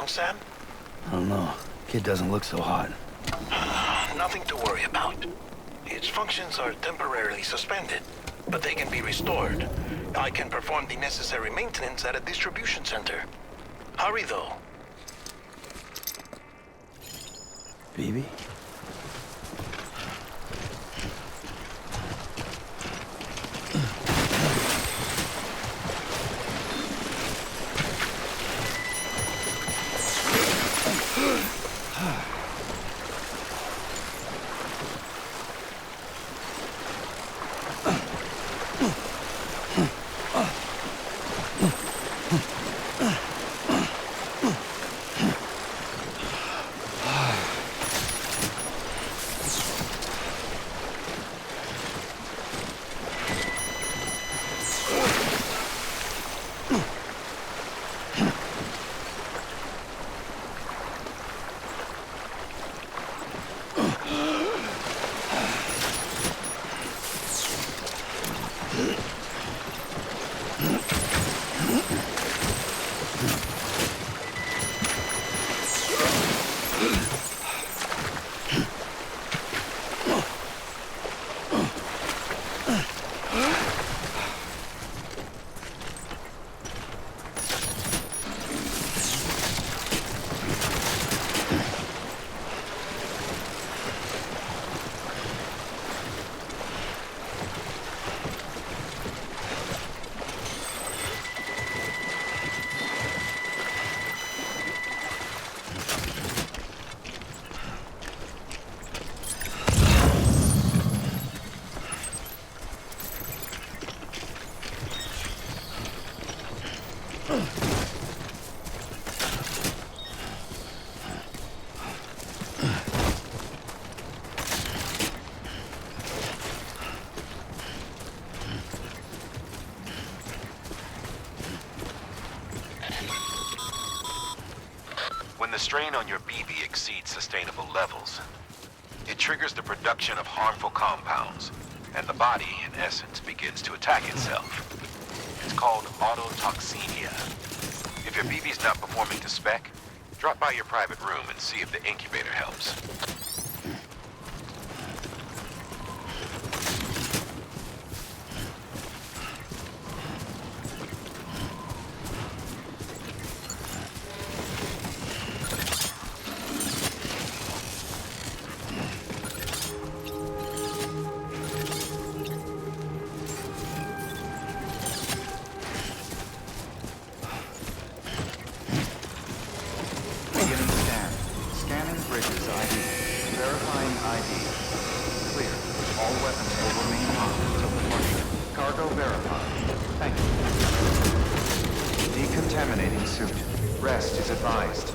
Sam? I don't know. Kid doesn't look so hot. Nothing to worry about. Its functions are temporarily suspended, but they can be restored. I can perform the necessary maintenance at a distribution center. Hurry, though. BB? When the strain on your BB exceeds sustainable levels, it triggers the production of harmful compounds, and the body, in essence, begins to attack itself. It's called autotoxemia. If your BB's not performing to spec, drop by your private room and see if the incubator helps. Decontaminating suit. Rest is advised.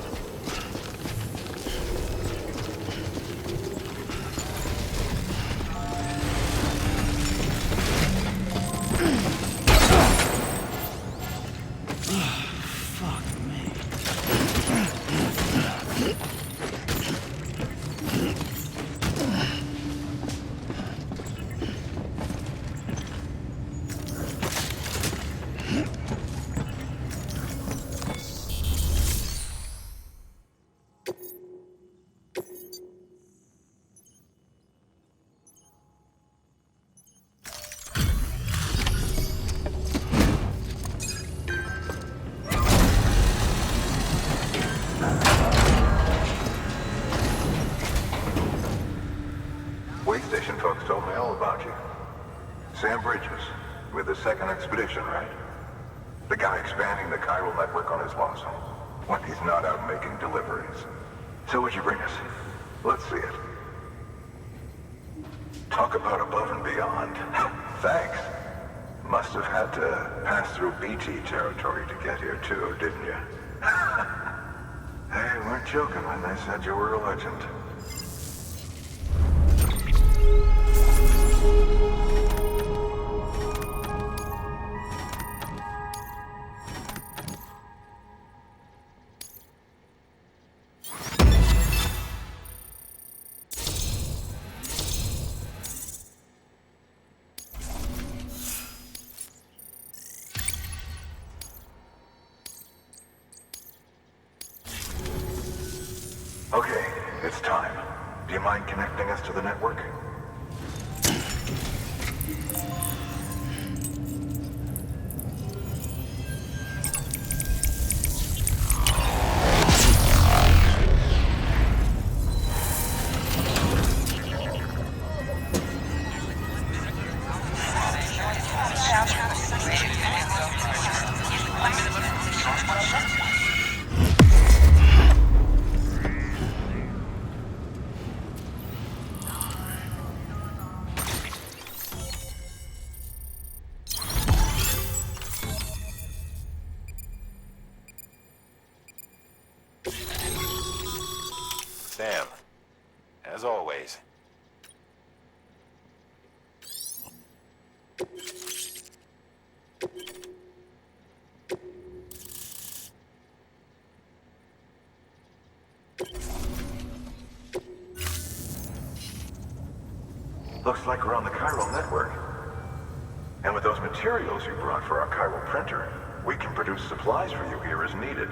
Station folks told me all about you. Sam Bridges, with the second expedition, right? The guy expanding the chiral network on his lonesome, when he's not out making deliveries. So what'd you bring us? Let's see it. Talk about above and beyond. Thanks. Must have had to pass through BT territory to get here too, didn't you? They weren't joking when they said you were a legend. It's time. Do you mind connecting us to the network? Sam, as always. Looks like we're on the chiral network. And with those materials you brought for our chiral printer, we can produce supplies for you here as needed.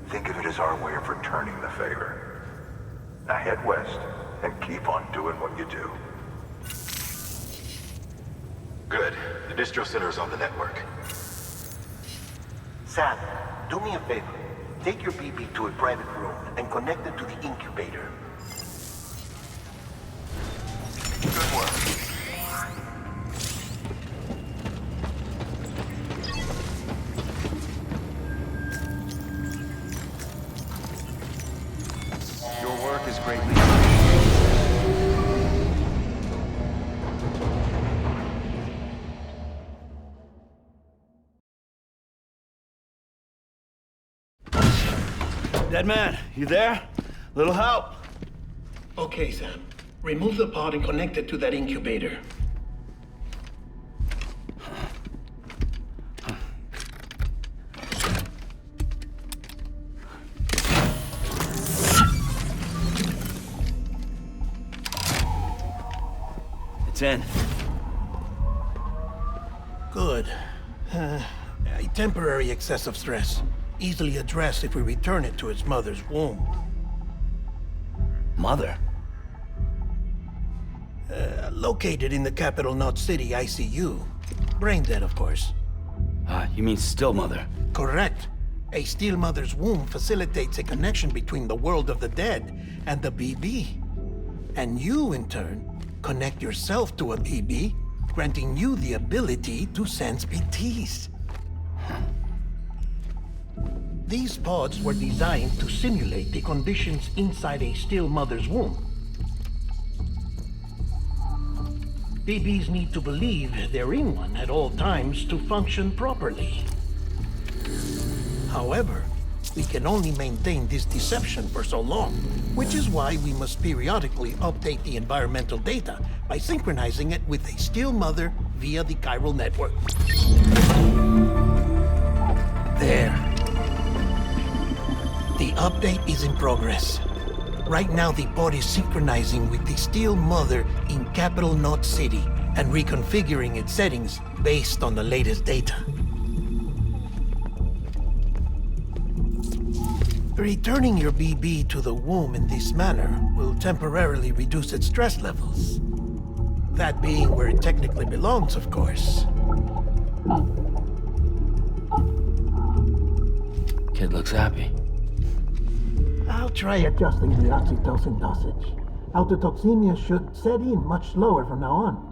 Think of it as our way of returning the favor. Now head west and keep on doing what you do. Good. The distro center is on the network. Sam, do me a favor. Take your BB to a private room and connect it to the incubator. Good work. Your work is greatly Dead man, you there? Little help? Okay, Sam. Remove the pod and connect it to that incubator. It's in. Good. A temporary excessive stress. Easily addressed if we return it to its mother's womb. Mother? Located in the capital Knot City ICU. Brain dead, of course. You mean still mother? Correct. A steel mother's womb facilitates a connection between the world of the dead and the BB. And you, in turn, connect yourself to a BB, granting you the ability to sense BTs. These pods were designed to simulate the conditions inside a still mother's womb. BBs need to believe they're in one at all times to function properly. However, we can only maintain this deception for so long, which is why we must periodically update the environmental data by synchronizing it with a still mother via the chiral network. There. The update is in progress. Right now, the pod is synchronizing with the Steel Mother in Capital Knot City and reconfiguring its settings based on the latest data. Returning your BB to the womb in this manner will temporarily reduce its stress levels. That being where it technically belongs, of course. Kid looks happy. I'll try adjusting the oxytocin dosage. Autotoxemia should set in much slower from now on.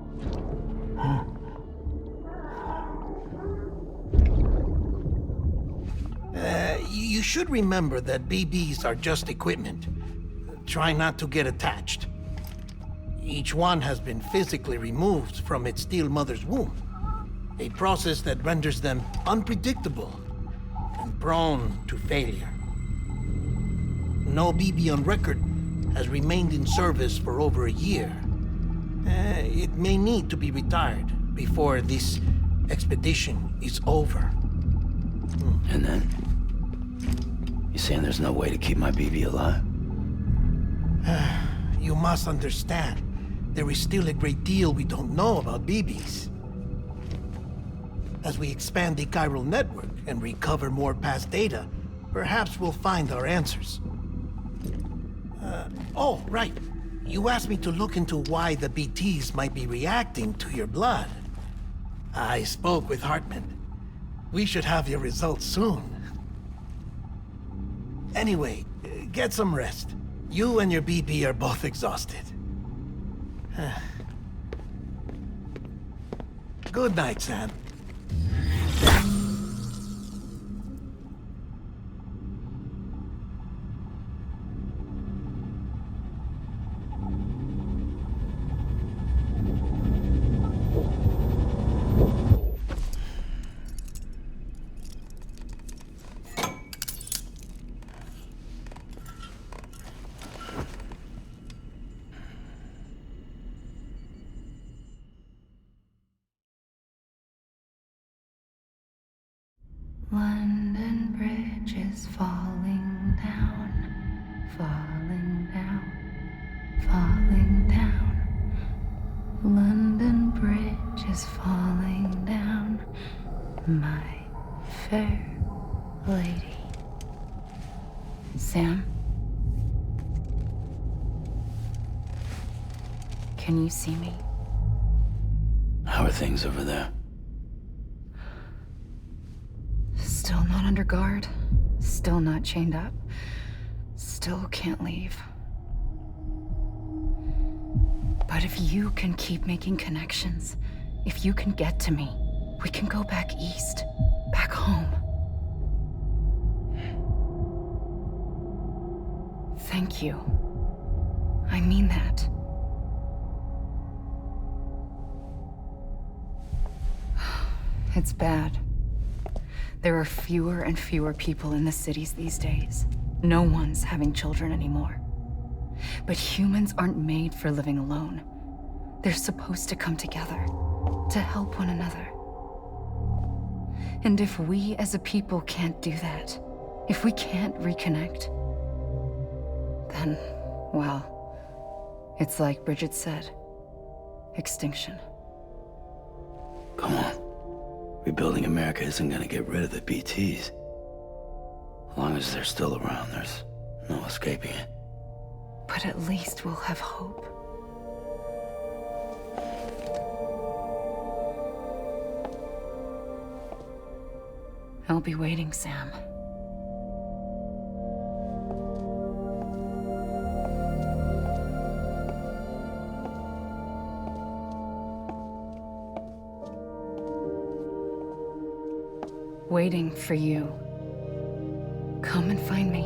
You should remember that BBs are just equipment. Try not to get attached. Each one has been physically removed from its steel mother's womb. A process that renders them unpredictable and prone to failure. No BB on record has remained in service for over a year. It may need to be retired before this expedition is over. And then? You saying there's no way to keep my BB alive? You must understand, there is still a great deal we don't know about BBs. As we expand the chiral network and recover more past data, perhaps we'll find our answers. Oh, right. You asked me to look into why the BTs might be reacting to your blood. I spoke with Hartman. We should have your results soon. Anyway, get some rest. You and your BP are both exhausted. Good night, Sam. London Bridge is falling down, falling down, falling down. London Bridge is falling down, my fair lady. Sam? Can you see me? How are things over there? Still not under guard, still not chained up, still can't leave. But if you can keep making connections, if you can get to me, we can go back east, back home. Thank you. I mean that. It's bad. There are fewer and fewer people in the cities these days. No one's having children anymore. But humans aren't made for living alone. They're supposed to come together, to help one another. And if we as a people can't do that, if we can't reconnect, then, well, it's like Bridget said, extinction. Come on. Rebuilding America isn't gonna get rid of the BTs. As long as they're still around, there's no escaping it. But at least we'll have hope. I'll be waiting, Sam. Waiting for you. Come and find me.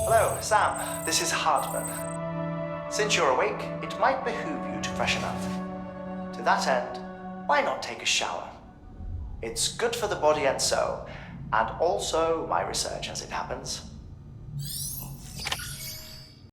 Hello, Sam. This is Hartman. Since you're awake, it might behoove you to freshen up. To that end, why not take a shower? It's good for the body and soul, and also my research as it happens.